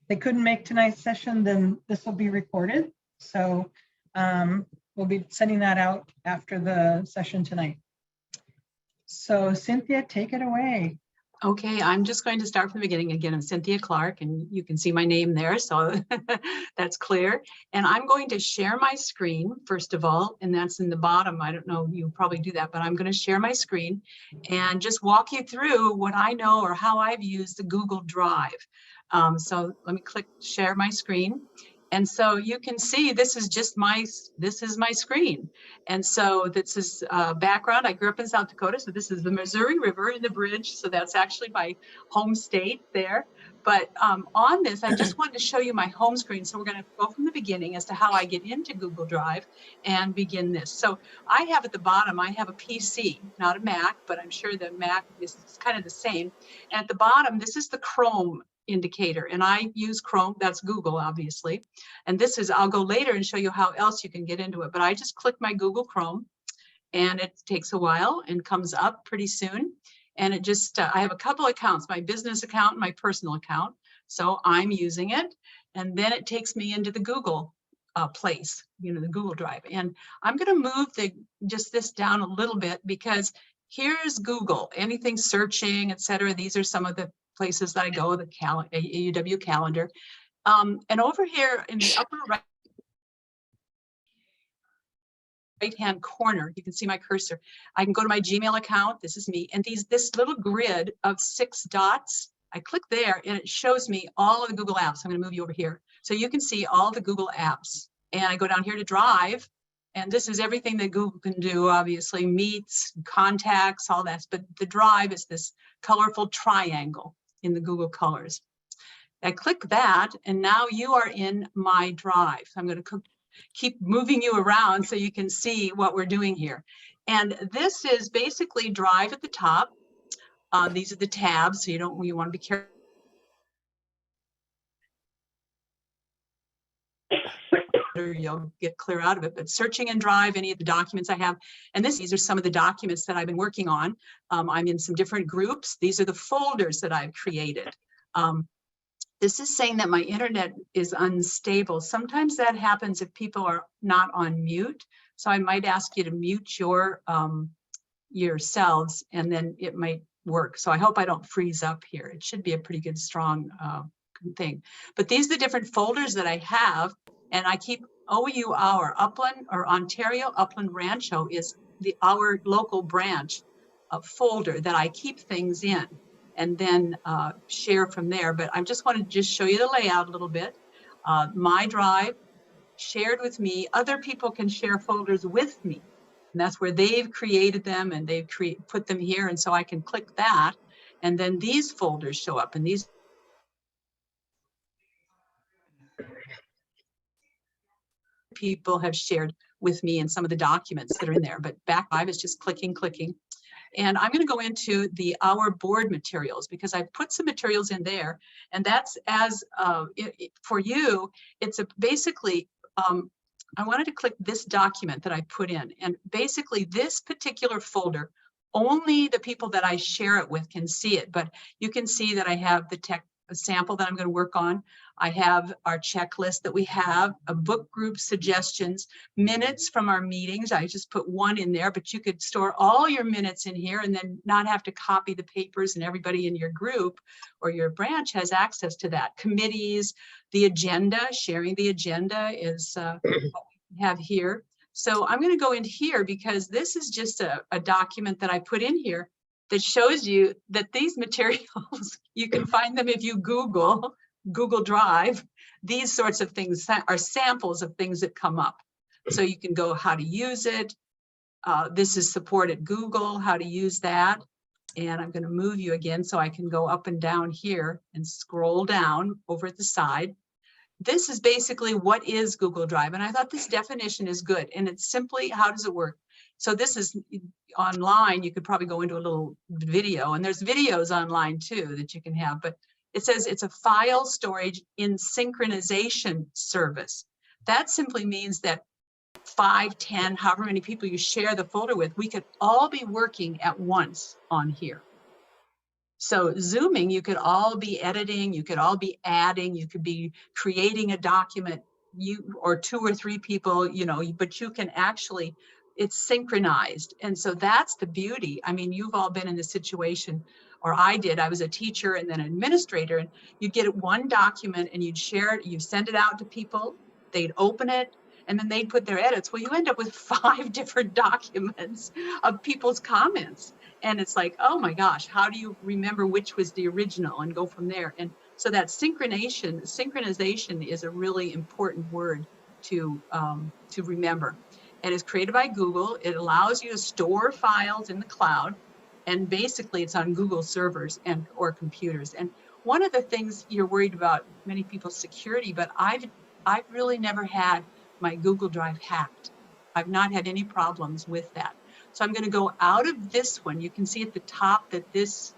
they couldn't make tonight's session, then this will be recorded. So we'll be sending that out after the session tonight. So Cynthia, take it away. Okay, I'm just going to start from the beginning. Again, I'm Cynthia Clark, and you can see my name there, so that's clear. And I'm going to share my screen, first of all, and that's in the bottom. I don't know, you probably do that, but I'm going to share my screen and just walk you through what I know or how I've used the Google Drive. So let me click share my screen. And so you can see this is just my screen. And so this is background. I grew up in South Dakota, so this is the Missouri River and the bridge. So that's actually my home state there. But on this, I just wanted to show you my home screen. So we're going to go from the beginning as to how I get into Google Drive and begin this. So I have at the bottom, I have a PC, not a Mac, but I'm sure the Mac is kind of the same. And at the bottom, this is the Chrome indicator, and I use Chrome. That's Google, obviously. And this is, I'll go later and show you how else you can get into it, but I just click my Google Chrome, and it takes a while and comes up pretty soon. And it just, I have a couple accounts, my business account and my personal account. So I'm using it, and then it takes me into the Google place, you know, the Google Drive. And I'm going to move just this down a little bit, because here's Google, anything searching, etc. These are some of the places that I go, the AUW calendar. And over here in the upper right-hand corner, you can see my cursor. I can go to my Gmail account. This is me. And this little grid of 6 dots, I click there and it shows me all of the Google apps. I'm going to move you over here. So you can see all the Google apps. And I go down here to Drive. And this is everything that Google can do, obviously, Meets, contacts, all that. But the Drive is this colorful triangle in the Google colors. I click that, and now you are in my Drive. I'm going to keep moving you around so you can see what we're doing here. And this is basically Drive at the top. These are the tabs, so you want to be careful. You'll get clear out of it, but searching in Drive, any of the documents I have, and these are some of the documents that I've been working on. I'm in some different groups. These are the folders that I've created. This is saying that my internet is unstable. Sometimes that happens if people are not on mute. So I might ask you to mute yourselves, and then it might work. So I hope I don't freeze up here. It should be a pretty good, strong thing. But these are the different folders that I have, and I keep OUR, Upland or Ontario Upland Rancho is our local branch folder that I keep things in, and then share from there. But I just want to just show you the layout a little bit. My Drive, shared with me. Other people can share folders with me. And that's where they've created them, and they've put them here. And so I can click that, and then these folders show up. And these people have shared with me in some of the documents that are in there. But back Drive is just clicking. And I'm going to go into our board materials, because I've put some materials in there, and that's as for you, it's basically, I wanted to click this document that I put in, and basically this particular folder, only the people that I share it with can see it, but you can see that I have the sample that I'm going to work on. I have our checklist that we have, a book group suggestions, minutes from our meetings. I just put one in there, but you could store all your minutes in here and then not have to copy the papers, and everybody in your group or your branch has access to that. Committees, the agenda, sharing the agenda is what we have here. So I'm going to go into here, because this is just a document that I put in here that shows you that these materials, you can find them if you Google Drive. These sorts of things are samples of things that come up. So you can go how to use it. This is support at Google, how to use that. And I'm going to move you again so I can go up and down here and scroll down over at the side. This is basically what is Google Drive. And I thought this definition is good. And it's simply, how does it work? So this is online. You could probably go into a little video, and there's videos online too that you can have, but it says it's a file storage in synchronization service. That simply means that 5, 10, however many people you share the folder with, we could all be working at once on here. So Zooming, you could all be editing, you could all be adding, you could be creating a document, you or 2 or 3 people, you know, but you can actually, it's synchronized. And so that's the beauty. I mean, you've all been in this situation, or I did. I was a teacher and then an administrator, and you get one document and you'd share it, you send it out to people, they'd open it, and then they'd put their edits. Well, you end up with 5 different documents of people's comments. And it's like, oh my gosh, how do you remember which was the original and go from there? And so that synchronization is a really important word to remember. And it's created by Google. It allows you to store files in the cloud. And basically it's on Google servers and or computers. And one of the things you're worried about, many people's security, but I've really never had my Google Drive hacked. I've not had any problems with that. So I'm going to go out of this one. You can see at the top that this,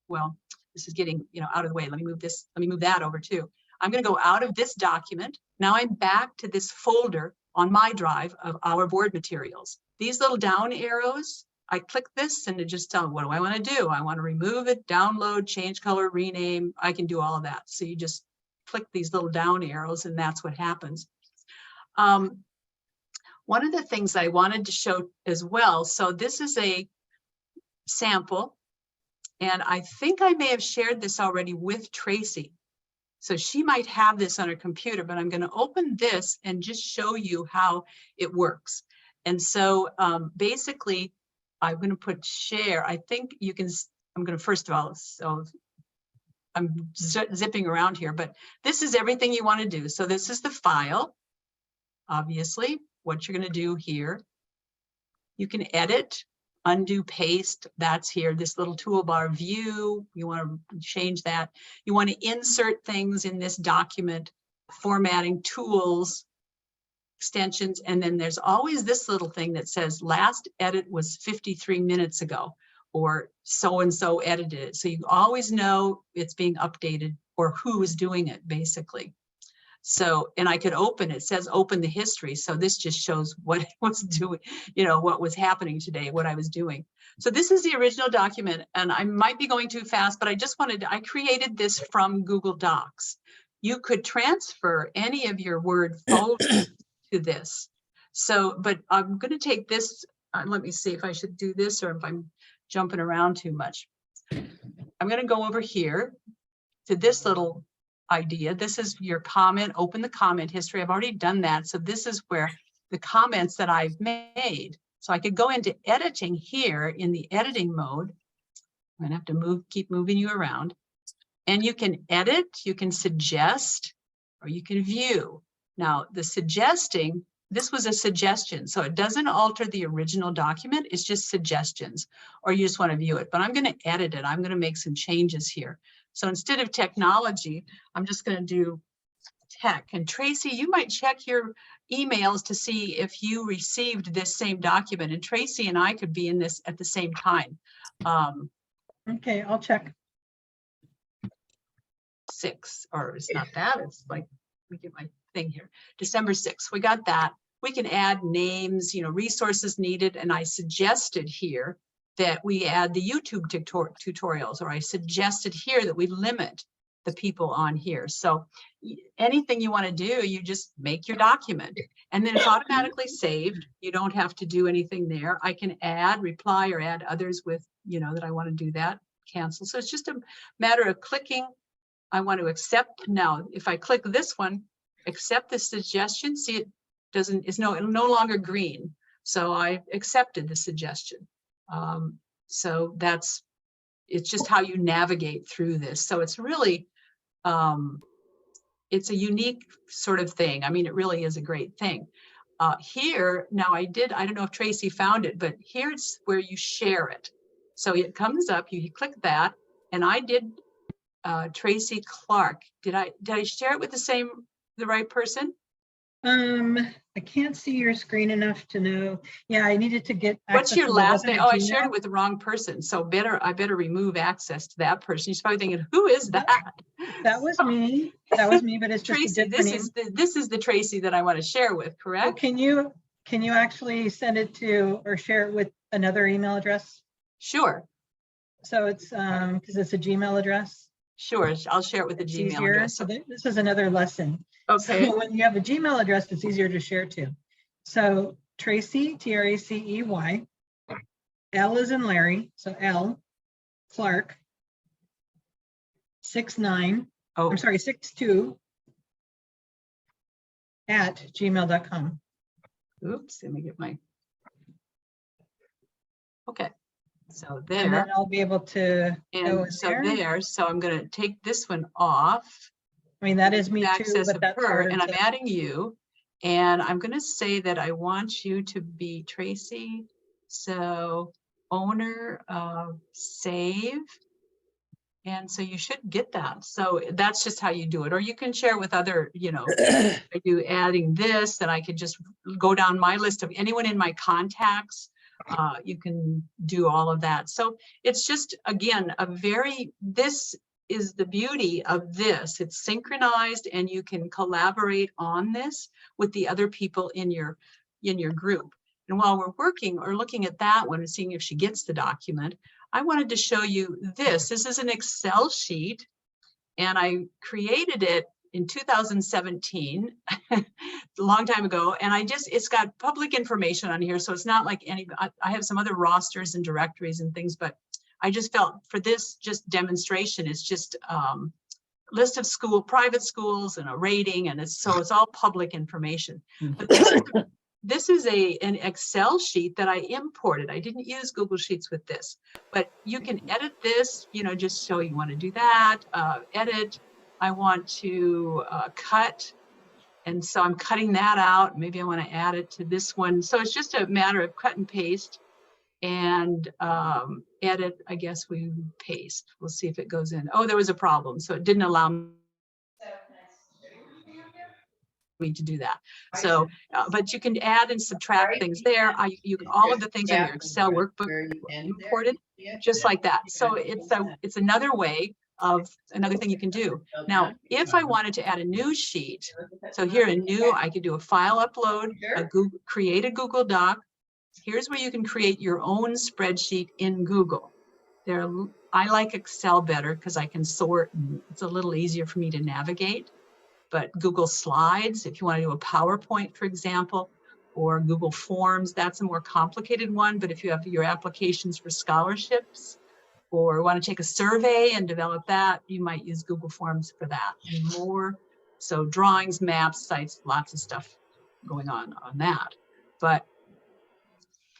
well, this is getting, you know, out of the way. Let me move this, let me move that over too. I'm going to go out of this document. Now I'm back to this folder on my drive of our board materials. These little down arrows, I click this and it just tells me, what do I want to do? I want to remove it, download, change color, rename. I can do all of that. So you just click these little down arrows and that's what happens. One of the things I wanted to show as well, so this is a sample, and I think I may have shared this already with Tracy. So she might have this on her computer, but I'm going to open this and just show you how it works. And so basically, I'm going to put share. I think you can, I'm going to first of all, so I'm zipping around here, but this is everything you want to do. So this is the file, obviously. What you're going to do here, you can edit, undo, paste. That's here. This little toolbar view, you want to change that. You want to insert things in this document, formatting tools, extensions, and then there's always this little thing that says last edit was 53 minutes ago, or so-and-so edited it. So you always know it's being updated or who is doing it, basically. So, and I could open, it says open the history. So this just shows what I was doing, you know, what was happening today, what I was doing. So this is the original document, and I might be going too fast, but I just wanted to, I created this from Google Docs. You could transfer any of your Word folders to this. So, but I'm going to take this, let me see if I should do this or if I'm jumping around too much. I'm going to go over here to this little idea. This is your comment, open the comment history. I've already done that. So this is where the comments that I've made. So I could go into editing here in the editing mode. I'm gonna have to keep moving you around. And you can edit, you can suggest, or you can view. Now the suggesting, this was a suggestion. So it doesn't alter the original document. It's just suggestions, or you just want to view it. But I'm going to edit it. I'm going to make some changes here. So instead of technology, I'm just going to do tech. And Tracy, you might check your emails to see if you received this same document. And Tracy and I could be in this at the same time. Okay, I'll check. 6, or it's not that. It's like, let me get my thing here. December 6th, we got that. We can add names, you know, resources needed. And I suggested here that we add the YouTube tutorials, or I suggested here that we limit the people on here. So anything you want to do, you just make your document and then it's automatically saved. You don't have to do anything there. I can add, reply, or add others with, you know, that I want to do that, cancel. So it's just a matter of clicking. I want to accept. Now, if I click this one, accept the suggestion, see it doesn't, it's no longer green. So I accepted the suggestion. So that's, it's just how you navigate through this. So it's really, it's a unique sort of thing. I mean, it really is a great thing. Here, now I don't know if Tracy found it, but here's where you share it. So it comes up, you click that, and I did Tracy Clark. Did I share it with the right person? I can't see your screen enough to know. Yeah, I needed to get. What's your last name? Oh, I shared Gmail. it with the wrong person. So I better remove access to that person. You're probably thinking, who is that? That was me. That was me, but it's just Tracy. a different This is the Tracy that I want to share with, correct? Can you actually send it to or share it with another email address? Sure, So it's, because it's a Gmail address. sure. I'll share it with the It's Gmail easier. address. So this is another lesson. Okay, So when you have a Gmail address, it's easier to share to. So Tracy, Tracey, L is in Larry, so L, Clark, 69, oh, I'm sorry, 62 at gmail.com. oops, let me get my. Okay, so And there, then I'll be able to go in and so there. there, so I'm gonna take this one off. I mean, that is me too, Access but of that's her, harder and I'm to, adding you, and I'm gonna say that I want you to be Tracy. So owner of save. And so you should get that. So that's just how you do it. Or you can share with other, I do adding this, then I could just go down my list of anyone in my contacts. You can do all of that. So it's just, again, this is the beauty of this. It's synchronized and you can collaborate on this with the other people in your group. And while we're working or looking at that one and seeing if she gets the document, I wanted to show you this. This is an Excel sheet, and I created it in 2017, a long time ago. And it's got public information on here. So it's not like I have some other rosters and directories and things, but I just felt for this just demonstration, it's just list of private schools and a rating. And it's all public information. But this is an Excel sheet that I imported. I didn't use Google Sheets with this, but you can edit this, just so you want to do that, edit. I want to cut. And so I'm cutting that out. Maybe I want to add it to this one. So it's just a matter of cut and paste and edit. I guess we paste. We'll see if it goes in. Oh, there was a problem. So it didn't allow me to do that. So, but you can add and subtract things there. You can all of the things in your Excel workbook imported just like that. So it's another way of another thing you can do. Now, if I wanted to add a new sheet, so here in new, I could do a file upload, create a Google Doc. Here's where you can create your own spreadsheet in Google. I like Excel better because I can sort and it's a little easier for me to navigate. But Google Slides, if you want to do a PowerPoint, for example, or Google Forms, that's a more complicated one. But if you have your applications for scholarships or want to take a survey and develop that, you might use Google Forms for that and more. So drawings, maps, sites, lots of stuff going on that. But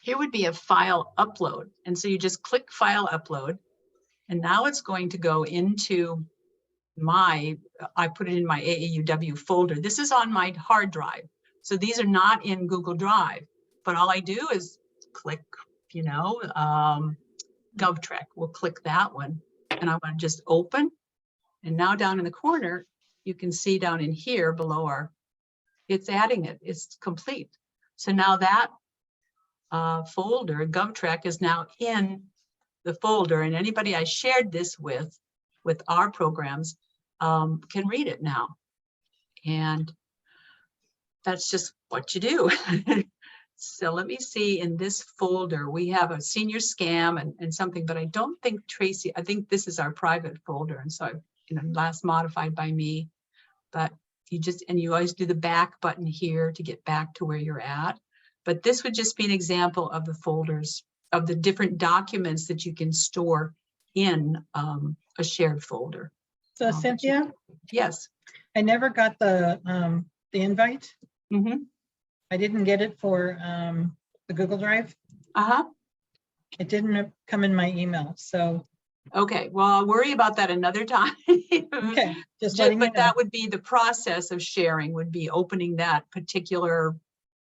here would be a file upload. And so you just click file upload. And now it's going to go into I put it in my AAUW folder. This is on my hard drive. So these are not in Google Drive, but all I do is click, GovTrek. We'll click that one and I want to just open. And now down in the corner, you can see down in here below it's adding it, it's complete. So now that folder, GovTrek, is now in the folder, and anybody I shared this with our programs, can read it now. And that's just what you do. So let me see, in this folder, we have a senior scam and something, but I don't think Tracy, I think this is our private folder. And so, last modified by me, but you always do the back button here to get back to where you're at. But this would just be an example of the folders of the different documents that you can store in a shared folder. so Cynthia, Yes. I never got the invite. Mm-hmm. I didn't get it for the Google Drive. It didn't come in my email, so. Okay, well, I'll worry about that another time. Okay, just letting you know. But that would be the process of sharing, would be opening that particular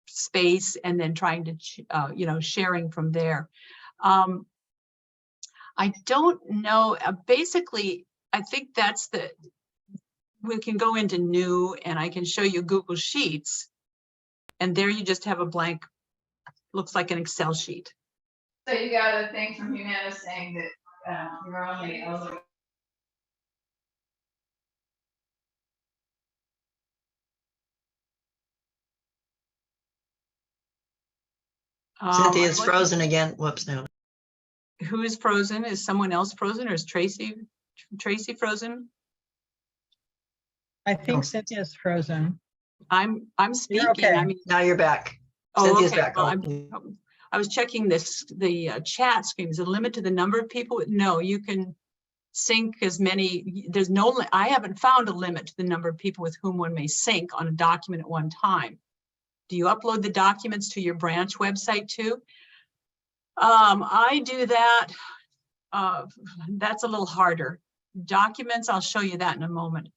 space and then trying to, sharing from there. I don't know, basically, I think we can go into new and I can show you Google Sheets. And there you just have a blank, looks like an Excel sheet. So you got a thing from Humana saying that you're only eligible. Cynthia's frozen again. Whoops, no. Who is frozen? Is someone else frozen, or is Tracy frozen? I think No. Cynthia's frozen. I'm speaking. okay. I mean, Now you're back. oh, Cynthia's okay. back. Well, Oh, I was checking the chat screen. Is a limit to the number of people? No, you can sync as many. There's no. I haven't found a limit to the number of people with whom one may sync on a document at one time. Do you upload the documents to your branch website too? I do that. That's a little harder. Documents, I'll show you that in a moment.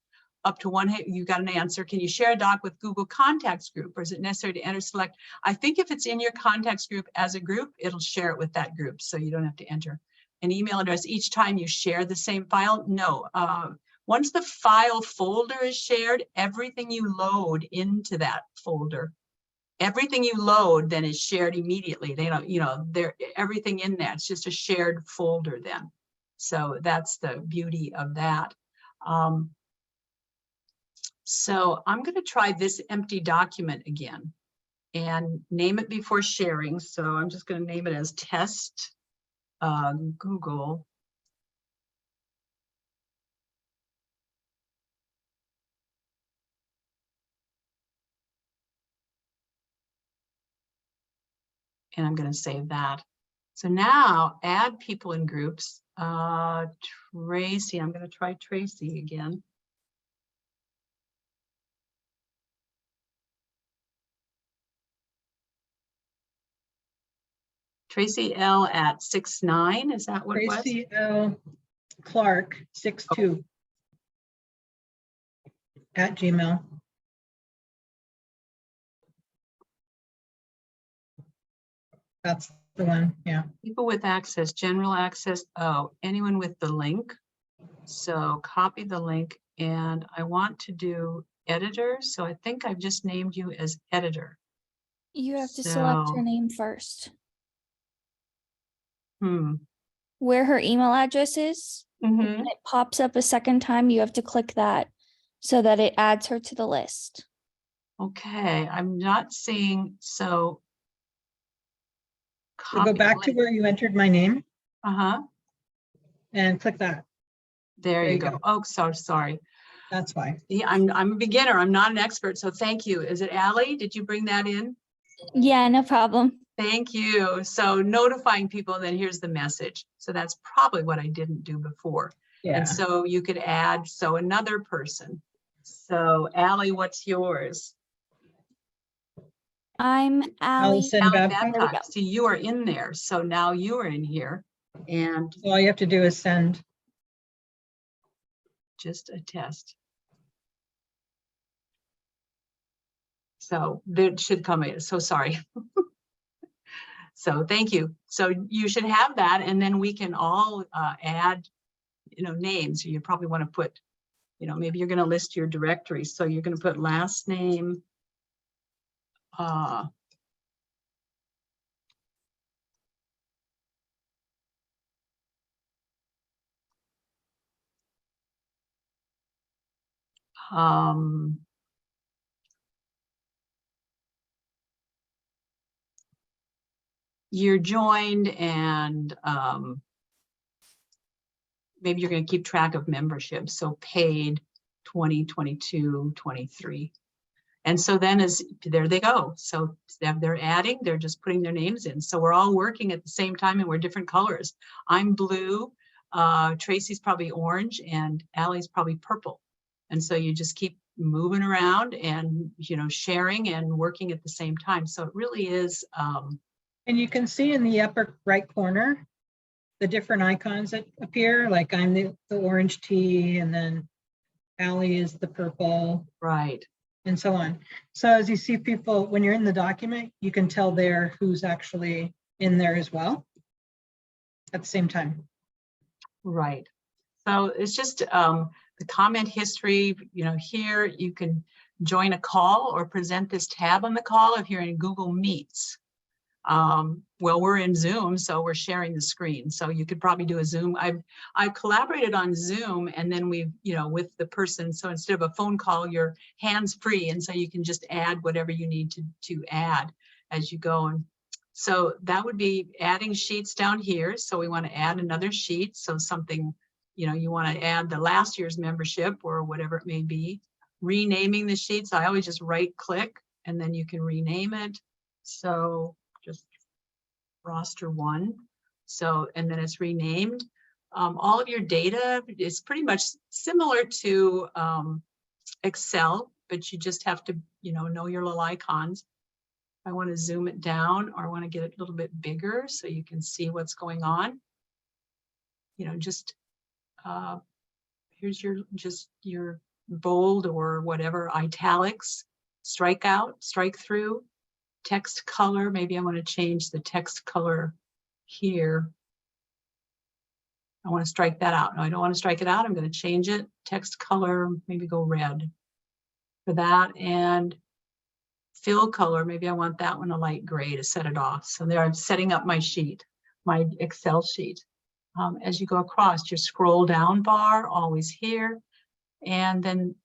Up to one, you got an answer. Can you share a doc with Google Contacts group, or is it necessary to enter select? I think if it's in your contacts group as a group, it'll share it with that group, so you don't have to enter an email address each time you share the same file. No, once the file folder is shared, everything you load into that folder, everything you load then is shared immediately. They don't, you know, everything in there, it's just a shared folder then. So that's the beauty of that. So I'm going to try this empty document again and name it before sharing. So I'm just going to name it as test Google. And I'm going to save that. So now add people in groups. Tracy, I'm going to try Tracy again. Tracy L at 6'9", is that what it was? Tracy L. Clark 62 at Gmail. That's the one, yeah. People with access, general access, oh, anyone with the link. So copy the link, and I want to do editor. So I think I've just named you as editor. You have to select So- her name first. Hmm. Where her email address is, Mhm. when it pops up a second time, you have to click that so that it adds her to the list. Okay, I'm not seeing, so. So go back to where you entered my name Uh-huh, and click that. there There you you go. go. Oh, so sorry. That's why. Yeah, I'm a beginner. I'm not an expert, so thank you. Is it Allie? Did you bring that in? Yeah, no problem. Thank you. So notifying people, then here's the message. So that's probably what I didn't do before. Yeah. And so you could add, so another person. So Allie, what's yours? I'm Allie. Allison Allie Babcock. There we Babcock. go. See, you are in there. So now you are in here, and All you have to do is send. just a test. So there should come in. So sorry. So thank you. So you should have that, and then we can all add, names. You probably want to put, maybe you're going to list your directories. So you're going to put last name. You're joined, and maybe you're going to keep track of membership. So paid 2022, 23. And so then there they go. So they're adding, they're just putting their names in. So we're all working at the same time, and we're different colors. I'm blue, Tracy's probably orange, and Allie's probably purple. And so you just keep moving around and, sharing and working at the same time. So it really is. And you can see in the upper right corner, the different icons that appear, like I'm the orange tea, and then Allie is the purple, Right. and so on. So as you see people, when you're in the document, you can tell there who's actually in there as well at the same time. Right. So it's just the comment history, here you can join a call or present this tab on the call if you're in Google Meets. Well, we're in Zoom, so we're sharing the screen. So you could probably do a Zoom. I've collaborated on Zoom, and then we've, with the person. So instead of a phone call, you're hands free. And so you can just add whatever you need to add as you go. And So that would be adding sheets down here. So we want to add another sheet. So something, you know, you want to add the last year's membership or whatever it may be. Renaming the sheets, I always just right click and then you can rename it. So just roster 1. So, and then it's renamed. All of your data is pretty much similar to Excel, but you just have to, you know your little icons. I want to zoom it down or I want to get it a little bit bigger so you can see what's going on. You know, just here's your bold or whatever, italics, strike out, strike through, text color. Maybe I want to change the text color here. I want to strike that out. No, I don't want to strike it out. I'm going to change it. Text color, maybe go red for that. And fill color, maybe I want that one a light gray to set it off. So there I'm setting up my sheet, my Excel sheet. As you go across, your scroll down bar, always here. And then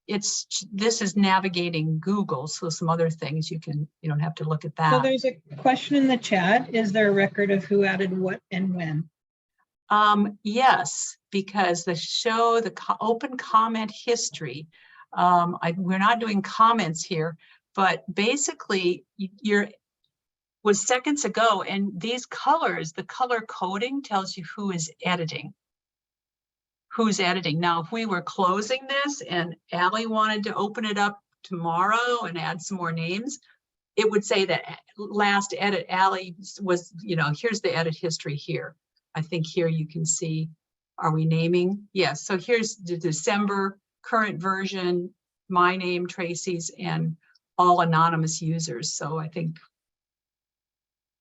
this is navigating Google. So some other things you don't have to look at that. So there's a question in the chat. Is there a record of who added what and when? Yes, because the open comment history, we're not doing comments here, but basically was seconds ago, and these colors, the color coding tells you who is editing. Who's editing. Now, if we were closing this and Allie wanted to open it up tomorrow and add some more names, it would say that last edit, Allie was, here's the edit history here. I think here you can see, are we naming? Yes, so here's the December current version, my name, Tracy's, and all anonymous users. So I think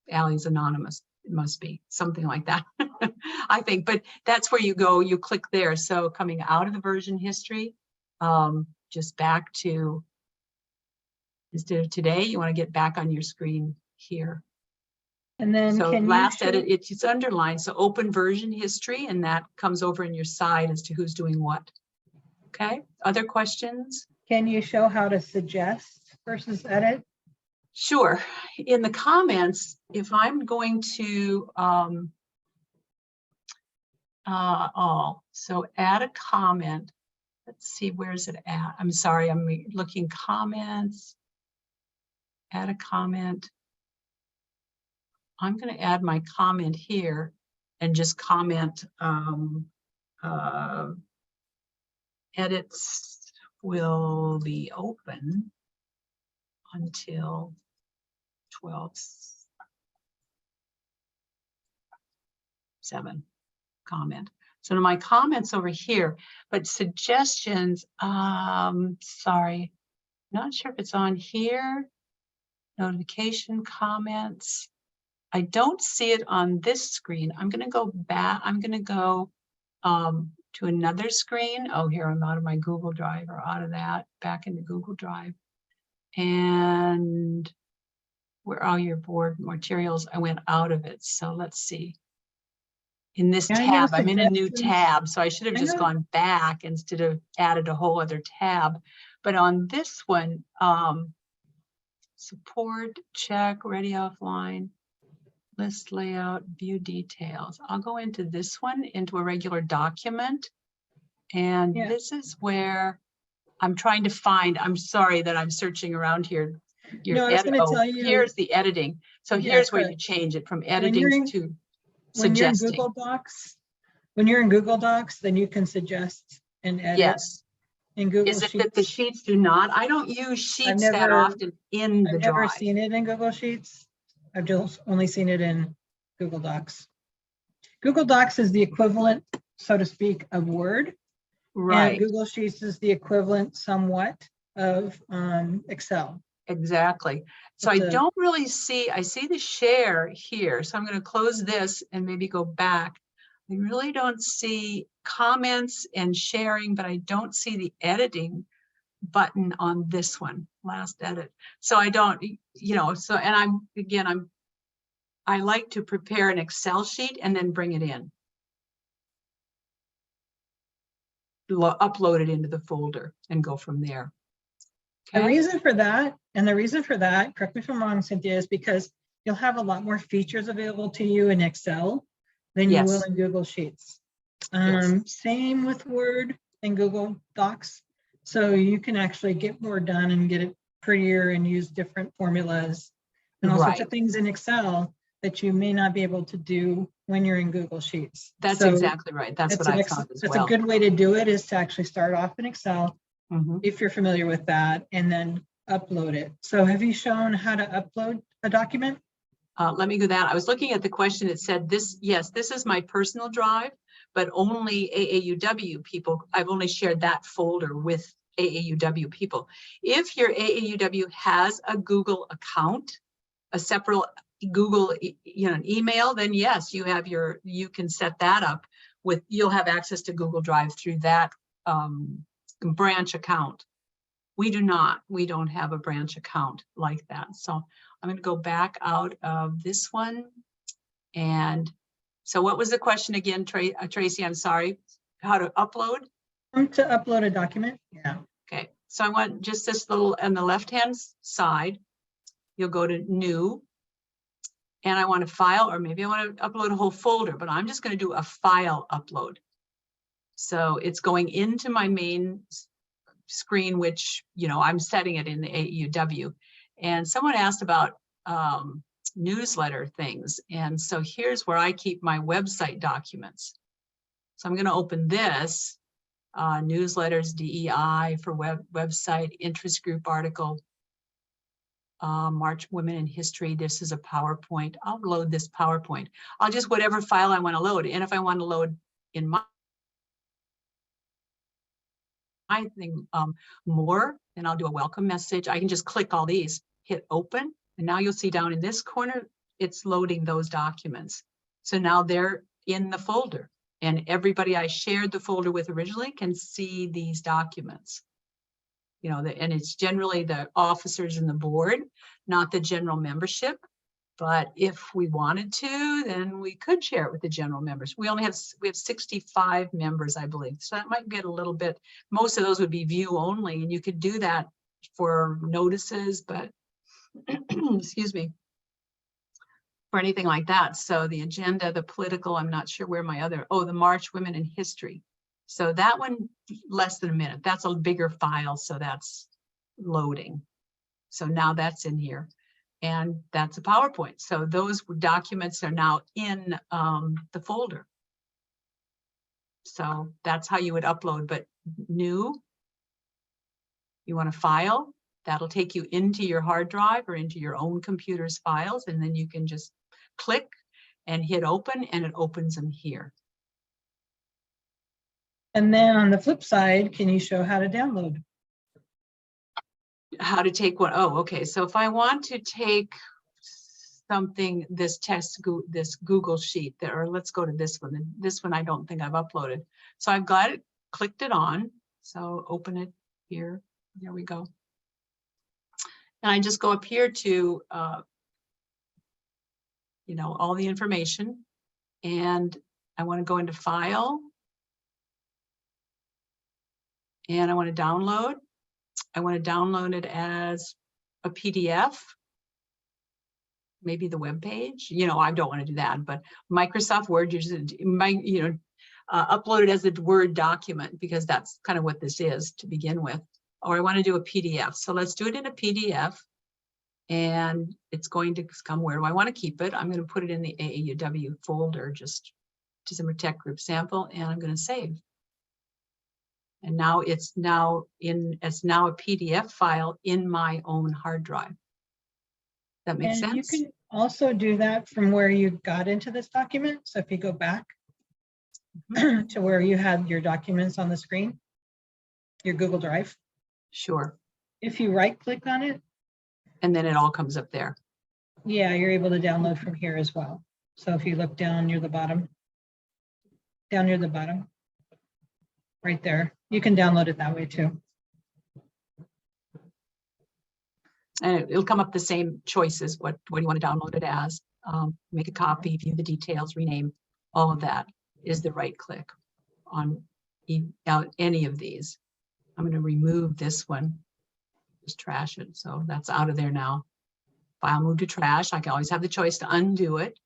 Allie's anonymous. It must be something like that. I think, but that's where you go, you click there. So coming out of the version history, just back to, instead of today, you want to get back on your screen here. And then So can last you edit, it's underlined. So open version history, and that comes over in your side as to who's doing what. Okay, other questions? Can you show how to suggest versus edit? Sure. In the comments, if I'm going to so add a comment. Let's see, where's it at? I'm sorry, I'm looking comments. Add a comment. I'm going to add my comment here and just comment edits will be open until 12/7 comment. So my comments over here, but suggestions, sorry, not sure if it's on here. Notification comments. I don't see it on this screen. I'm going to go back. I'm going to go to another screen. Oh, here I'm out of my Google Drive or out of that, back into Google Drive. And where are your board materials? I went out of it. So let's see. In this tab, I'm in a new tab. So I should have just gone back instead of added a whole other tab. But on this one, support, check, ready offline, list layout, view details. I'll go into this one, into a regular document. And this is where I'm trying to find, I'm sorry that I'm searching around here. No, I was going to tell you. Here's the editing. So here's where you change it from editing to suggesting. When you're in Google Docs, then you can suggest and edit. Yes. In Google Is it Sheets. that the sheets do not? I don't use sheets that often in the drive. I've never seen it in Google Sheets. I've just only seen it in Google Docs. Google Docs is the equivalent, so to speak, of Word. Right. And Google Sheets is the equivalent somewhat of Excel. Exactly. So I don't really see, I see the share here. So I'm going to close this and maybe go back. I really don't see comments and sharing, but I don't see the editing button on this one, last edit. So I don't, and I like to prepare an Excel sheet and then bring it in. Upload it into the folder and go from there. Okay. The reason for that, correct me if I'm wrong, Cynthia, is because you'll have a lot more features available to you in Excel than you will Yes. in Google Sheets. Yes. Same with Word and Google Docs. So you can actually get more done and get it prettier and use different formulas and all sorts of Right. things in Excel that you may not be able to do when you're in Google Sheets. That's So exactly right. That's what I found as that's a well. good way to do it, is to actually start off in Excel, Mhm. if you're familiar with that, and then upload it. So have you shown how to upload a document? Let me go that. I was looking at the question. It said this, yes, this is my personal drive, but only AAUW people. I've only shared that folder with AAUW people. If your AAUW has a Google account, a separate Google, an email, then yes, you can set that up with, you'll have access to Google Drive through that branch account. We do not. We don't have a branch account like that. So I'm going to go back out of this one. And so what was the question again, Tracy? I'm sorry. How to upload? To upload a document? Yeah. Okay. So I want just this little on the left-hand side. You'll go to new. And I want to file, or maybe I want to upload a whole folder, but I'm just going to do a file upload. So it's going into my main screen, which, I'm setting it in the AEUW. And someone asked about newsletter things. And so here's where I keep my website documents. So I'm going to open this, newsletters, DEI for website, interest group article, March Women in History. This is a PowerPoint. I'll load this PowerPoint. I'll just whatever file I want to load. And if I want to load in my thing more, then I'll do a welcome message. I can just click all these, hit open, and now you'll see down in this corner, it's loading those documents. So now they're in the folder, and everybody I shared the folder with originally can see these documents. And it's generally the officers and the board, not the general membership. But if we wanted to, then we could share it with the general members. We have 65 members, I believe. So that might get a little bit, most of those would be view only, and you could do that for notices, but excuse me, for anything like that. So the agenda, the political, I'm not sure where my other, the March Women in History. So that one, less than a minute. That's a bigger file, so that's loading. So now that's in here. And that's a PowerPoint. So those documents are now in the folder. So that's how you would upload, but new, you want to file, that'll take you into your hard drive or into your own computer's files. And then you can just click and hit open, and it opens them here. And then on the flip side, can you show how to download? How to take one? Oh, okay. So if I want to take something, this Google sheet there, or let's go to this one. This one I don't think I've uploaded. So I've got it, clicked it on. So open it here. There we go. And I just go up here to, all the information. And I want to go into File. And I want to download. I want to download it as a PDF, maybe the web page. I don't want to do that, but Microsoft Word, upload it as a Word document, because that's kind of what this is to begin with. Or I want to do a PDF. So let's do it in a PDF, and it's going to come. Where do I want to keep it? I'm going to put it in the AAUW folder, just December Tech Group sample, and I'm going to save. And now it's now a PDF file in my own hard drive. That makes sense? You can also do that from where you got into this document. So if you go back to where you had your documents on the screen, your Google Drive. Sure. If you right click on it. And then it all comes up there. Yeah, you're able to download from here as well. So if you look down near the bottom, right there, you can download it that way too. And it'll come up the same choices. What do you want to download it as? Make a copy, view the details, rename. All of that is the right click on any of these. I'm going to remove this one, just trash it. So that's out of there now. file moved to trash. I can always have the choice to undo it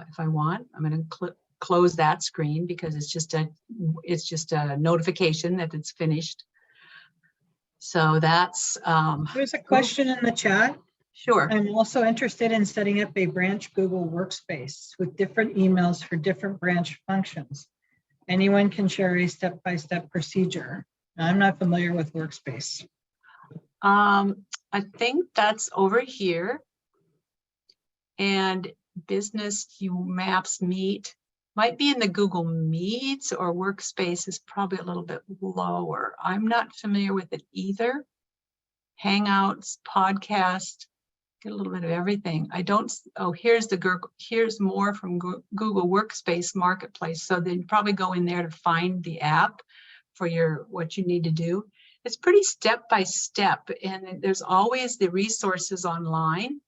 if I want. I'm going to close that screen because it's just a notification that it's finished. So that's There's a question in the chat. sure. I'm also interested in setting up a branch Google Workspace with different emails for different branch functions. Anyone can share a step-by-step procedure. I'm not familiar with Workspace. I think that's over here. And business maps meet might be in the Google Meets, or Workspace is probably a little bit lower. I'm not familiar with it either. Hangouts, podcast, get a little bit of everything. I don't, oh, here's more from Google Workspace Marketplace. So then probably go in there to find the app for what you need to do. It's pretty step-by-step, and there's always the resources online.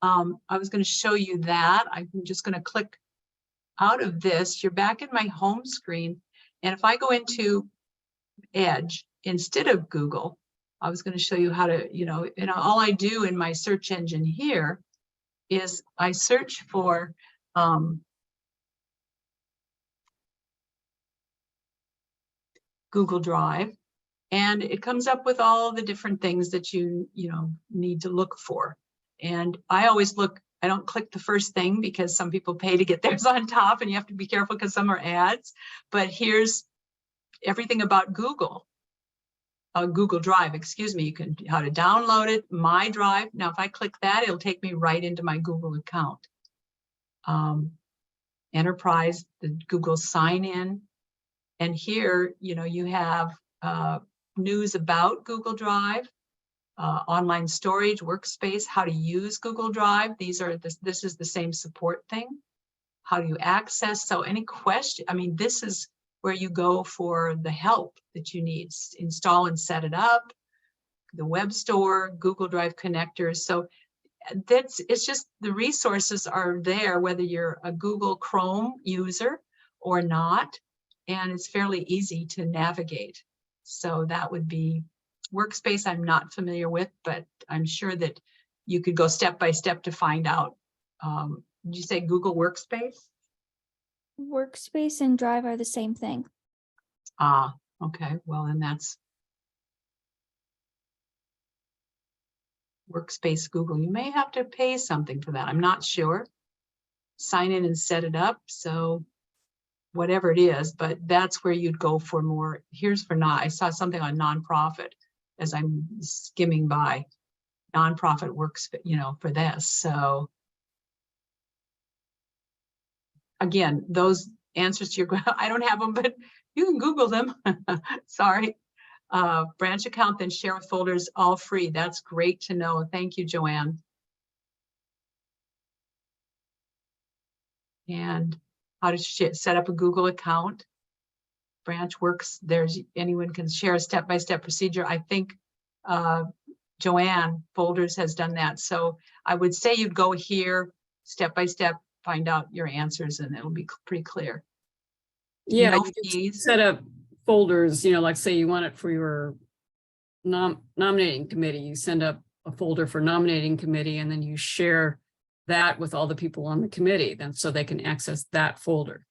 I was going to show you that. I'm just going to click out of this. You're back in my home screen. And if I go into Edge instead of Google, I was going to show you how to, all I do in my search engine here is I search for Google Drive, and it comes up with all the different things that you need to look for. And I always look, I don't click the first thing because some people pay to get theirs on top, and you have to be careful because some are ads. But here's everything about Google Drive, excuse me. You can, how to download it, My Drive. Now, if I click that, it'll take me right into my Google account. Enterprise, the Google sign in. And here, you have news about Google Drive, online storage, workspace, how to use Google Drive. This is the same support thing. How do you access? So any question, this is where you go for the help that you need. Install and set it up, the web store, Google Drive connectors. So it's just the resources are there, whether you're a Google Chrome user or not, and it's fairly easy to navigate. So that would be Workspace. I'm not familiar with, but I'm sure that you could go step by step to find out. Did you say Google Workspace? Workspace and Drive are the same thing. Ah, okay. Well, then that's Workspace Google. You may have to pay something for that. I'm not sure. Sign in and set it up. So whatever it is, but that's where you'd go for more. Here's for I saw something on nonprofit as I'm skimming by. Nonprofit works, for this. So again, those answers to your, I don't have them, but you can Google them. Sorry. Branch account, then share with folders, all free. That's great to know. Thank you, Joanne. And how to set up a Google account. Branch works. Anyone can share a step-by-step procedure. I think Joanne Folders has done that. So I would say you'd go here step-by-step, find out your answers, and it'll be pretty clear. Yeah, No you can fees. set up folders, like say you want it for your nominating committee, you send up a folder for nominating committee, and then you share that with all the people on the committee, then so they can access that folder.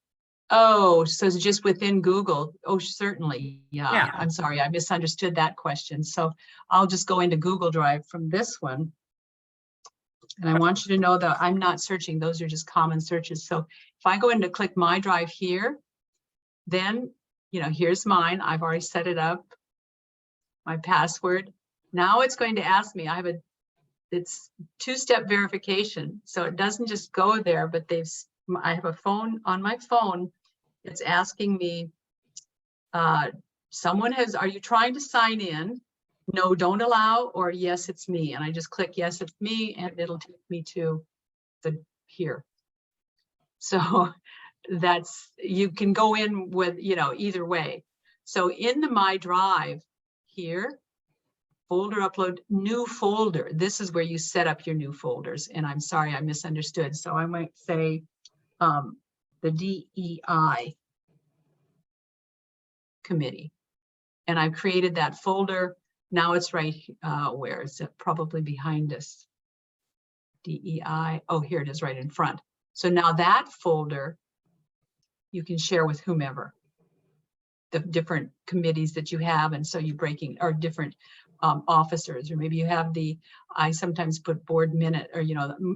Oh, so it's just within Google. Oh, certainly. Yeah. I'm sorry, I misunderstood that question. So I'll just go into Google Drive from this one. And I want you to know that I'm not searching. Those are just common searches. So if I go in to click My Drive here, then, here's mine. I've already set it up, my password. Now it's going to ask me, it's two-step verification. So it doesn't just go there, but I have a phone on my phone. It's asking me, are you trying to sign in? No, don't allow, or yes, it's me. And I just click yes, it's me, and it'll take me to here. So you can go in with, either way. So in the My Drive here, folder upload, new folder. This is where you set up your new folders. And I'm sorry, I misunderstood. So I might say the DEI committee. And I've created that folder. Now it's right, where is it? Probably behind us. DEI. Oh, here it is right in front. So now that folder you can share with whomever, the different committees that you have. And so you breaking, or different officers, or maybe you have I sometimes put board minute, or,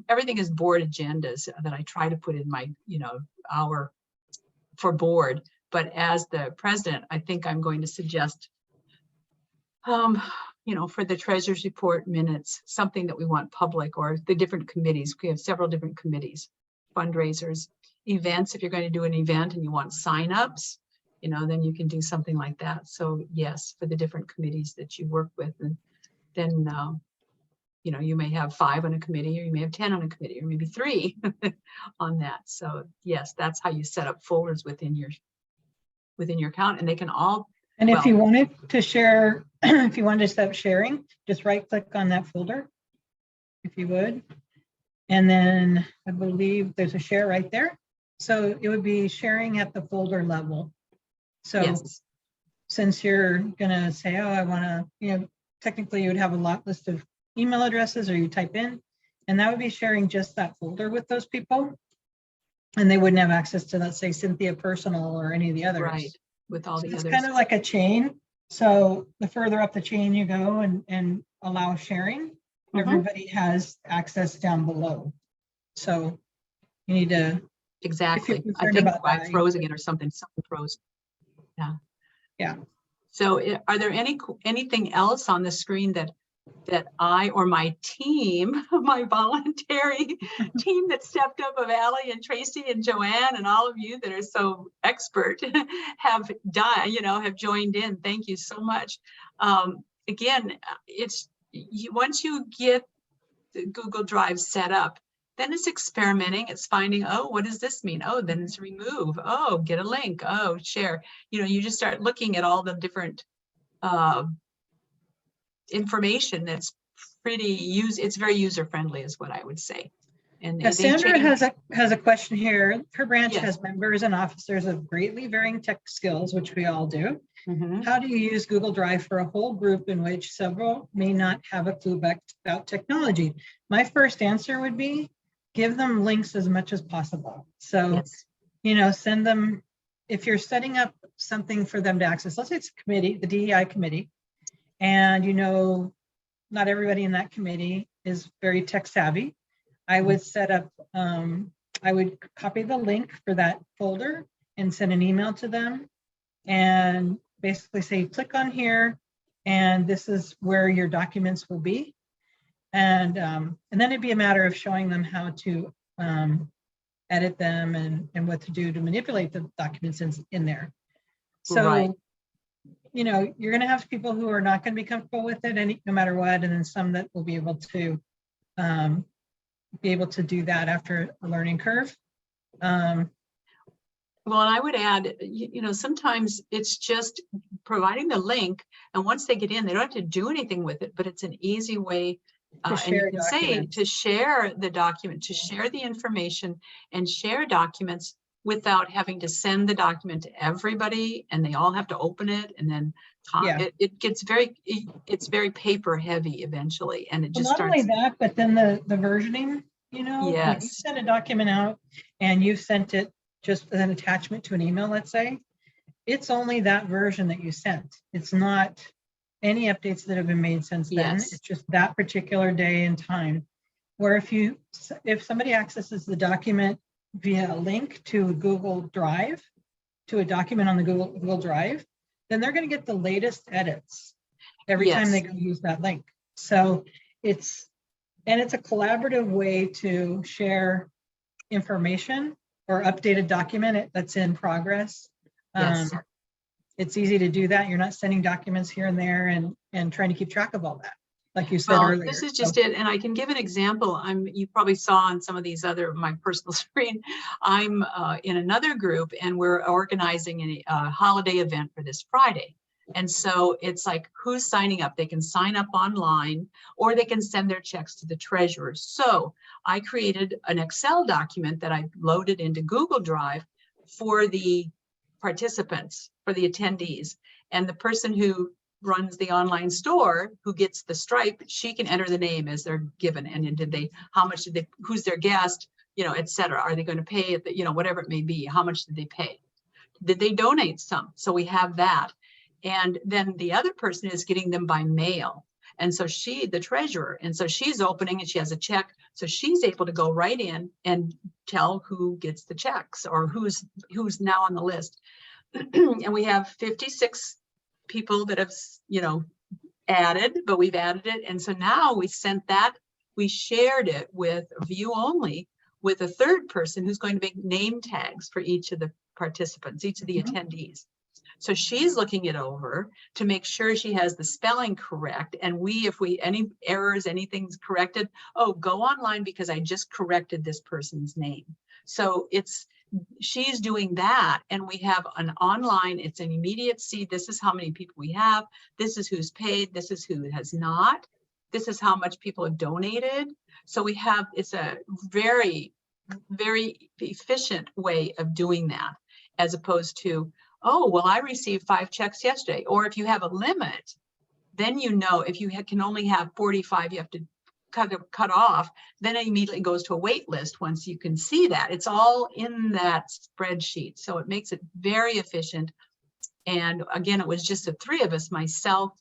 everything is board agendas that I try to put in my, hour for board. But as the president, I think I'm going to suggest, for the treasurer's report minutes, something that we want public, or the different committees. We have several different committees, fundraisers, events. If you're going to do an event and you want signups, then you can do something like that. So yes, for the different committees that you work with, and then, you may have 5 on a committee, or you may have 10 on a committee, or maybe 3 on that. So yes, that's how you set up folders within your account, and they can all. And if Well- you wanted to share, if you wanted to set up sharing, just right click on that folder, if you would. And then I believe there's a share right there. So it would be sharing at the folder level. So Yes, since you're gonna say, oh, I wanna, technically you would have a lot list of email addresses, or you type in, and that would be sharing just that folder with those people. And they wouldn't have access to, let's say, Cynthia Personal or any of the others. right, with all So the it's others. kind of like a chain. So the further up the chain you go and allow sharing, Mhm. everybody has access down below. So you need to, Exactly. I concerned think about I that, you froze again or something froze. Yeah. Yeah. So are there anything else on the screen that I or my team, my voluntary team that stepped up, of Allie and Tracy and Joanne and all of you that are so expert, have done, have joined in? Thank you so much. Again, once you get the Google Drive set up, then it's experimenting. It's finding, oh, what does this mean? Oh, then it's remove. Oh, get a link. Oh, share. You just start looking at all the different information that's it's very user friendly, is what I would say. And yeah, Sandra has a question here. Her branch Yes. has members and officers of greatly varying tech skills, which we all do. Mhm. How do you use Google Drive for a whole group in which several may not have a clue about technology? My first answer would be, give them links as much as possible. So, Yes. send them, if you're setting up something for them to access, let's say it's a committee, the DEI committee, and not everybody in that committee is very tech savvy. I would set up, I would copy the link for that folder and send an email to them, and basically say, click on here, and this is where your documents will be. And then it'd be a matter of showing them how to edit them and what to do to manipulate the documents in there. So, Right. you're going to have people who are not going to be comfortable with it no matter what, and then some that will be able to do that after a learning curve. Well, and I would add, sometimes it's just providing the link, and once they get in, they don't have to do anything with it, but it's an easy way. To And share you can say documents. to share the document, to share the information and share documents without having to send the document to everybody, and they all have to open it, and then Yeah. it gets it's very paper heavy eventually, and it Well, just not only starts. that, but then the versioning, when you Yes. send a document out and you've sent it just as an attachment to an email, let's say, it's only that version that you sent. It's not any updates that have been made since then. Yes. It's just that particular day and time. Where if somebody accesses the document via a link to Google Drive, to a document on the Google Drive, then they're going to get the latest edits every time they Yes. go use that link. So it's a collaborative way to share information or update a document that's in progress. Yes. It's easy to do that. You're not sending documents here and there and trying to keep track of all that, like you said Well, earlier. this is So- just it, and I can give an example. You probably saw on some of these my personal screen, I'm in another group, and we're organizing a holiday event for this Friday. And so it's like, who's signing up? They can sign up online, or they can send their checks to the treasurer. So I created an Excel document that I loaded into Google Drive for the participants, for the attendees. And the person who runs the online store, who gets the Stripe, she can enter the name as they're given. And then did they, how much did they, who's their guest, you know, et cetera. Are they going to pay it, you know, whatever it may be, how much did they pay? Did they donate some? So we have that. And then the other person is getting them by mail. And so she, the treasurer, and so she's opening and she has a check. So she's able to go right in and tell who gets the checks or who's now on the list. And we have 56 people that have, you know, added, but we've added it. And so now we sent that, we shared it with view only with a third person who's going to make name tags for each of the participants, each of the attendees. So she's looking it over to make sure she has the spelling correct. And we, if we, any errors, anything's corrected, oh, go online because I just corrected this person's name. So she's doing that. And we have an online, it's an immediate see, this is how many people we have. This is who's paid. This is who has not. This is how much people have donated. So we have, it's a very, very efficient way of doing that, as opposed to, oh, well, I received 5 checks yesterday. Or if you have a limit, then you know if you can only have 45, you have to cut off, then it immediately goes to a wait list once you can see that. It's all in that spreadsheet. So it makes it very efficient. And again, it was just the 3 of us, myself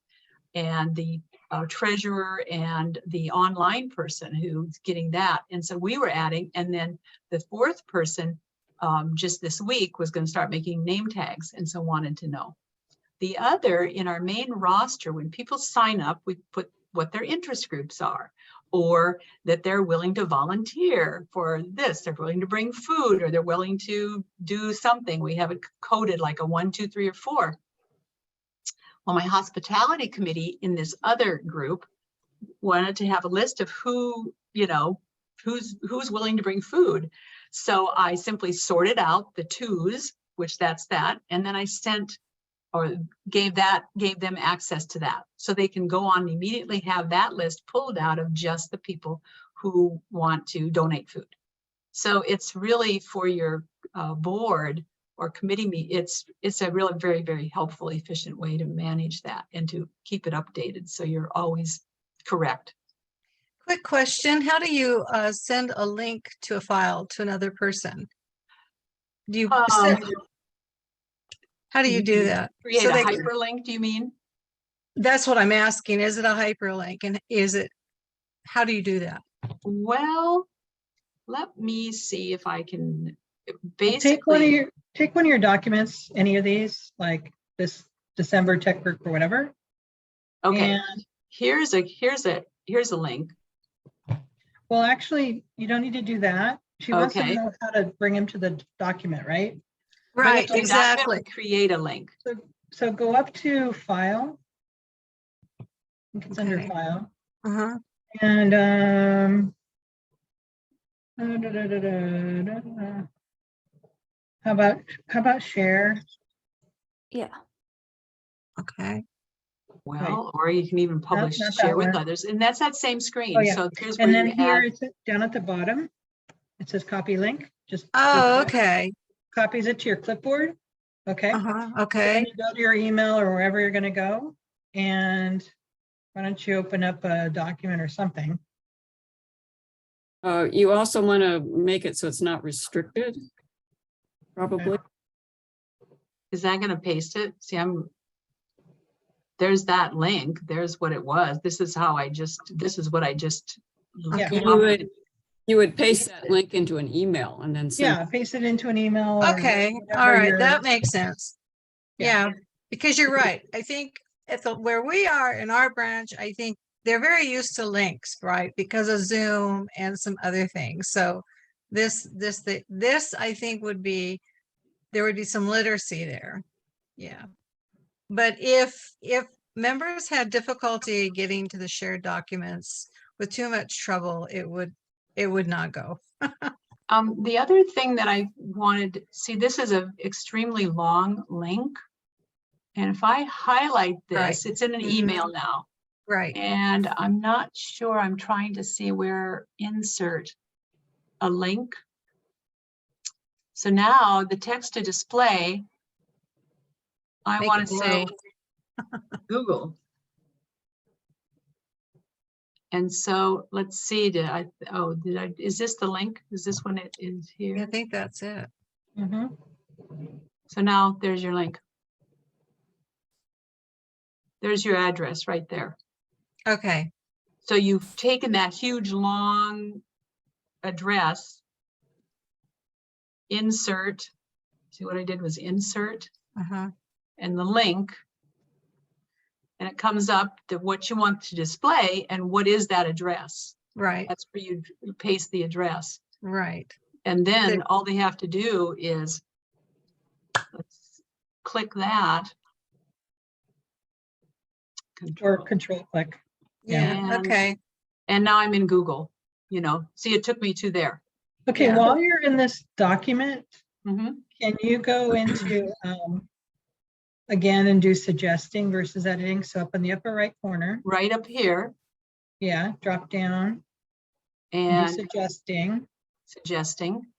and the treasurer and the online person who's getting that. And so we were adding, and then the 4th person just this week was going to start making name tags, and so wanted to know. The other, in our main roster, when people sign up, we put what their interest groups are, or that they're willing to volunteer for this, they're willing to bring food, or they're willing to do something. We have it coded like a 1, 2, 3, or 4. Well, my hospitality committee in this other group wanted to have a list of who, you know, who's willing to bring food. So I simply sorted out the 2s, which that's that. And then I sent or gave them access to that. So they can go on and immediately have that list pulled out of just the people who want to donate food. So it's really for your board or committee meet. It's a really very, very helpful, efficient way to manage that and to keep it updated. So you're always correct. Quick question, how do you send a link to a file to another person? Do you, how do you do that? Create So a they- hyperlink, do you mean? That's what I'm asking. Is it a hyperlink, and how do you do that? Well, let me see if I can Take one of your documents, any of these, like this December tech group or whatever. Okay, And here's a link. well, actually, you don't need to do that. She wants to Okay. know how to bring him to the document, right? Right, So So that's exactly. gonna create a link. So go up to File. I think it's under Okay. File. Uh-huh. And how about share? Yeah. Okay. Well, or you can even publish, not share that with one. others, and that's that same screen. Oh, yeah. So here's where And then you here add. it's down at the bottom. It says copy link. Just Oh, okay. copies it to your clipboard. Okay. Uh-huh. So Okay. then you go to your email or wherever you're going to go. And why don't you open up a document or something? You also want to make it so it's not restricted. Probably. Is that gonna paste it? See, there's that link. There's what it was. This is what I just. Yeah. You would paste that link into an email and then send. Yeah, paste it into an email. or Okay. whatever All right. your- That makes sense. Yeah. Yeah, because you're right. I think where we are in our branch, I think they're very used to links, right? Because of Zoom and some other things. So this I think there would be some literacy there. Yeah. But if members had difficulty getting to the shared documents with too much trouble, it would not go. The other thing that I wanted, see, this is an extremely long link. And if I highlight Right. this, it's in an Mhm. email now. Right. And I'm not sure, I'm trying to see where insert a link. So now the text to display, I Make want it to say, blue. Google. And so let's see, is this the link? Is this one it is I here? think that's it. Mhm. So now there's your link. There's your address right there. Okay, So you've taken that huge, long address, insert, see what I did was insert, uh-huh, and the link. And it comes up to what you want to display and what is that address. right, That's where you paste the address. right. And then So- all they have to do is let's click that. Or Control. control click. Yeah. Yeah, And- okay, And now I'm in Google, see, it took me to there. Okay, Yeah. while you're in this document, Mhm. can you go into, again, and do suggesting versus editing? So up in the upper right corner, Right up here yeah, drop down, and do and suggesting, suggesting.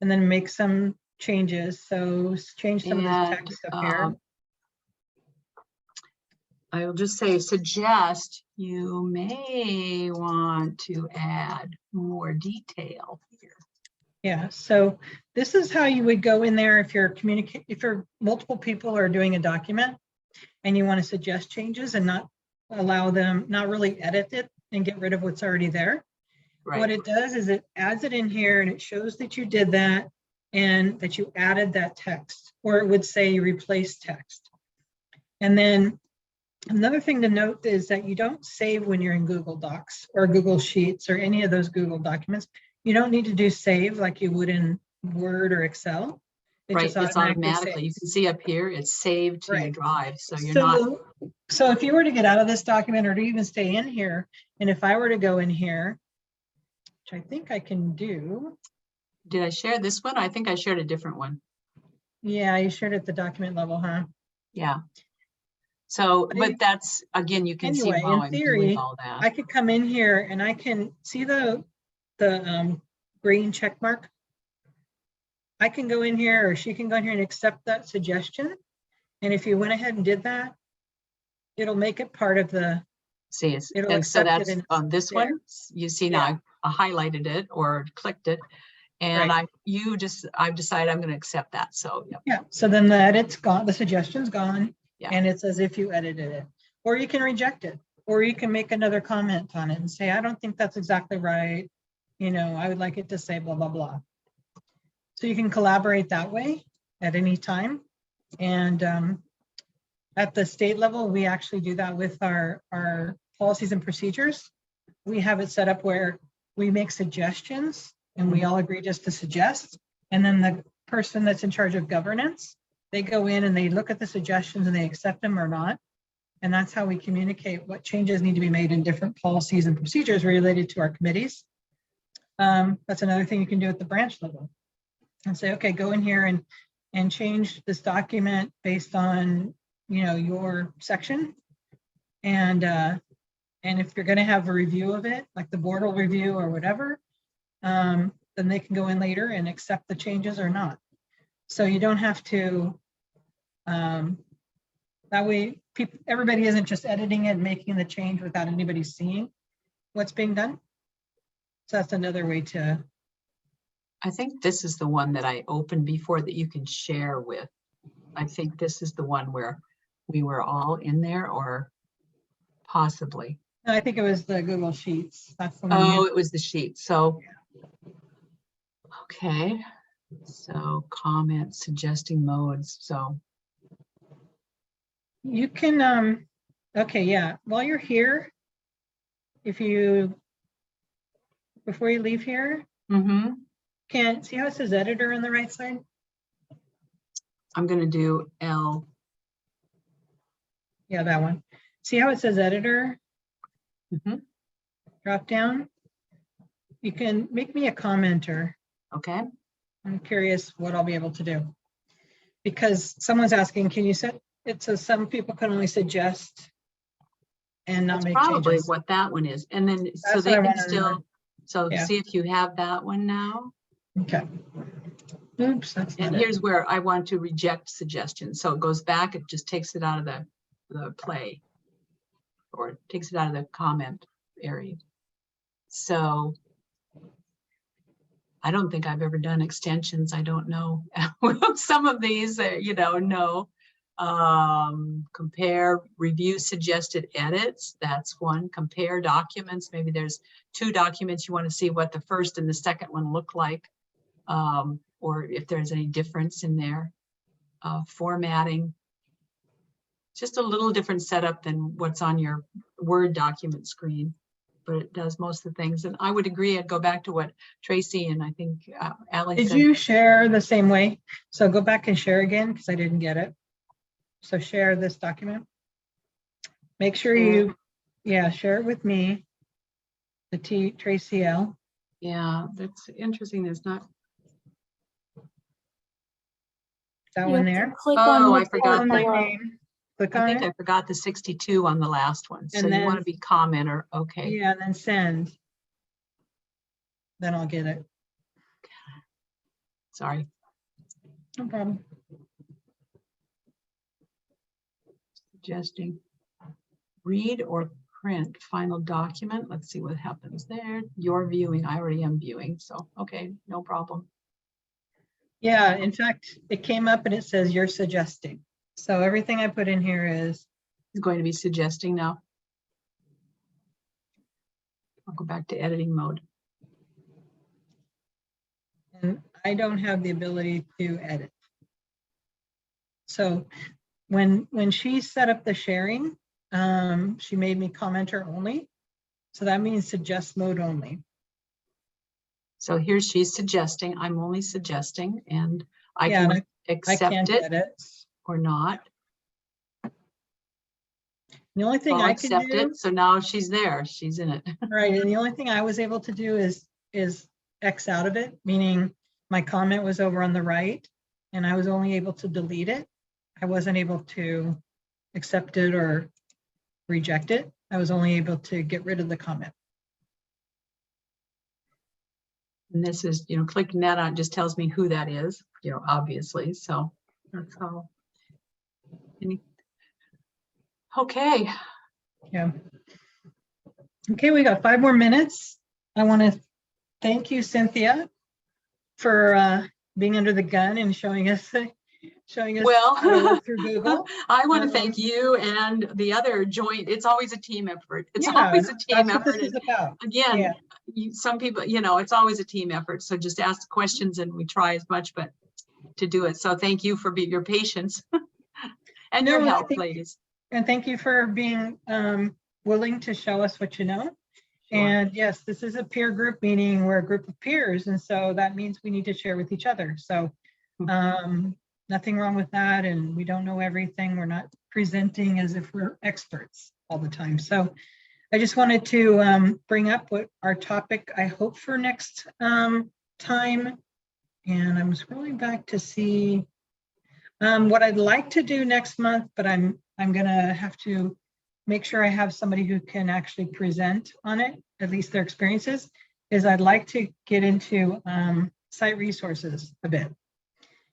and then make some changes. So change some of this And text up here. I will just say, suggest you may want to add more detail here. Yeah, so this is how you would go in there if you're if you're multiple people are doing a document and you want to suggest changes and not allow them, not really edit it and get rid of what's already there. What Right, it does is it adds it in here and it shows that you did that and that you added that text, or it would say you replaced text. And then another thing to note is that you don't save when you're in Google Docs or Google Sheets or any of those Google documents. You don't need to do save like you would in Word or Excel. It right, just it's automatically, you saves. can see up here, it's saved to your Right. drive, so you're not, So if you were to get out of this document or to even stay in here, and if I were to go in here, which I think I can do, did I share this one? I think I shared a different one. yeah, you shared at the document level, huh? Yeah. So, But but that's, again, you can see anyway, how in I'm theory, doing all that. I could come in here and I can see the green check mark. I can go in here, or she can go in here and accept that suggestion. And if you went ahead and did that, it'll make it part of the, See, it's, it'll and so accept it that's and on this there. one, you see now I highlighted it or clicked it. And Right. I've decided I'm going to accept that. So, yep. yeah, so then the edit's gone, the suggestion's gone. Yeah. And it's as if you edited it, or you can reject it, or you can make another comment on it and say, I don't think that's exactly right. I would like it to say blah, blah, blah. So you can collaborate that way at any time. And at the state level, we actually do that with our policies and procedures. We have it set up where we make suggestions and we all agree just to suggest. And then the person that's in charge of governance, they go in and they look at the suggestions and they accept them or not. And that's how we communicate what changes need to be made in different policies and procedures related to our committees. That's another thing you can do at the branch level. And say, okay, go in here and change this document based on, your section. And if you're going to have a review of it, like the board will review or whatever, then they can go in later and accept the changes or not. So you don't have to, that way everybody isn't just editing it and making the change without anybody seeing what's being done. So that's another way to. I think this is the one that I opened before that you can share with. I think this is the one where we were all in there, or possibly. No, I think it was the Google Sheets. That's the one. Oh, it was the sheet. So, okay. So comments, suggesting modes. So, You can, okay, yeah, while you're here, before you leave here, can see how it says editor on the right side? I'm going to do L. Yeah, that one. See how it says editor? Mhm. Drop down. You can make me a commenter. Okay. I'm curious what I'll be able to do. Because someone's asking, can you set it so some people can only suggest and not That's make probably changes? what that one is. And then, so That's they what I can wanna still, know. so Yeah. see if you have that one now. Okay. Oops, that's not And it. here's where I want to reject suggestions. So it goes back, it just takes it out of the the play, or it takes it out of the comment area. So I don't think I've ever done extensions. I don't know. Some of these, no. Compare, review suggested edits. That's one. Compare documents. Maybe there's 2 documents. You want to see what the first and the second one look like, or if there's any difference in there. Formatting. Just a little different setup than what's on your Word document screen, but it does most of the things. And I would agree, I'd go back to what Tracy and I think Ally Did said. you share the same way? So go back and share again, because I didn't get it. So share this document. Make sure you, share it with me. The Tracy L. Yeah, that's interesting. There's not. That You one have to there. Click on Oh, the I forgot tab My below. name. Click I on think it. I forgot the 62 on the last one. So And you want to then- be commenter. Okay. Yeah, and then send. Then I'll get it. Sorry. No problem. Suggesting read or print final document. Let's see what happens there. You're viewing. I already am viewing. So, okay, no problem. Yeah, in fact, it came up and it says you're suggesting. So everything I put in here is, It's going to be suggesting now. I'll go back to editing mode. and I don't have the ability to edit. So when she set up the sharing, she made me commenter only. So that means suggest mode only. So here she's suggesting, I'm only suggesting, and I Yeah, can and I accept can't it edit. or not. The only thing I'll I can accept do, it. So now she's there. She's in it. right, and the only thing I was able to do is X out of it, meaning my comment was over on the right and I was only able to delete it. I wasn't able to accept it or reject it. I was only able to get rid of the comment. And this is, clicking that on just tells me who that is, obviously. So that's all. Okay. Yeah. Okay, we got 5 more minutes. I want to thank you, Cynthia, for being under the gun and showing us Well, how to work through Google. I want to thank you and the other joint. It's always a team effort. It's Yeah, always a team That's what effort. this is about. Again, Yeah. some people, it's always a team effort. So just ask questions and we try as much, but to do it. So thank you for your patience and your No, I help, think- ladies. And thank you for being willing to show us what you know. Sure. And yes, this is a peer group, meaning we're a group of peers. And so that means we need to share with each other. So nothing wrong with that. And we don't know everything. We're not presenting as if we're experts all the time. So I just wanted to bring up what our topic, I hope, for next time. And I'm scrolling back to see what I'd like to do next month, but I'm gonna have to make sure I have somebody who can actually present on it, at least their experiences, is I'd like to get into site resources a bit.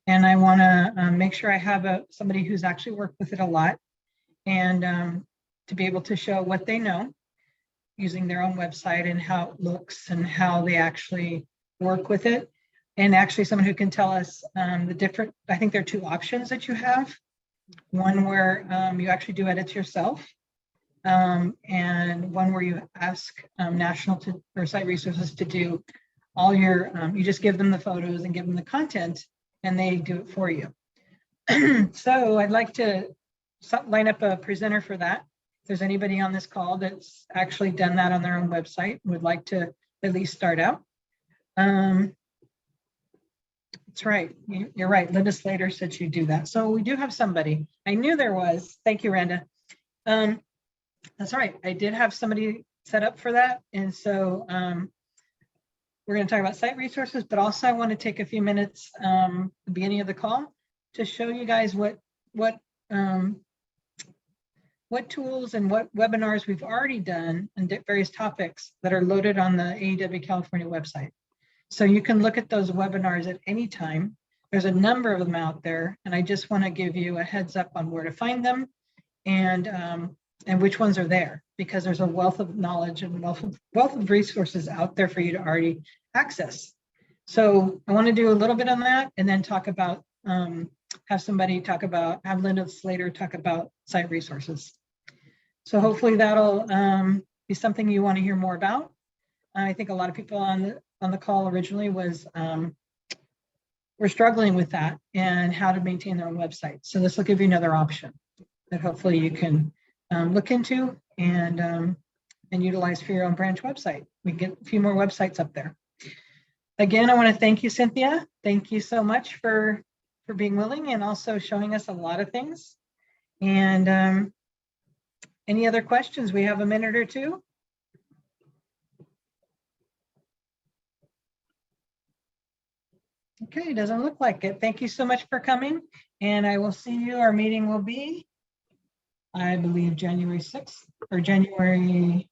And I wanna make sure I have somebody who's actually worked with it a lot and to be able to show what they know using their own website and how it looks and how they actually work with it. And actually someone who can tell us the different, I think there are 2 options that you have. One where you actually do edits yourself and one where you ask National or Site Resources to do all your, you just give them the photos and give them the content and they do it for you. So I'd like to line up a presenter for that. If there's anybody on this call that's actually done that on their own website, would like to at least start out. That's right. You're right. Linda Slater said she'd do that. So we do have somebody. I knew there was. Thank you, Randa. That's right. I did have somebody set up for that. And so we're going to talk about site resources, but also I want to take a few minutes at the beginning of the call to show you guys what tools and what webinars we've already done on various topics that are loaded on the AEW California website. So you can look at those webinars at any time. There's a number of them out there, and I just want to give you a heads up on where to find them and which ones are there, because there's a wealth of knowledge and wealth of resources out there for you to already access. So I want to do a little bit on that and then talk about, have Linda Slater talk about site resources. So hopefully that'll be something you want to hear more about. I think a lot of people on the call originally were struggling with that and how to maintain their own website. So this will give you another option that hopefully you can look into and utilize for your own branch website. We get a few more websites up there. Again, I want to thank you, Cynthia. Thank you so much for being willing and also showing us a lot of things. And any other questions? We have a minute or two. Okay, doesn't look like it. Thank you so much for coming. And I will see you. Our meeting will be, I believe, January 6th or January.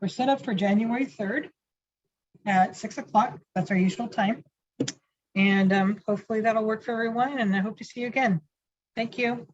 We're set up for January 3rd at 6 o'clock. That's our usual time. And hopefully that'll work for everyone. And I hope to see you again. Thank you.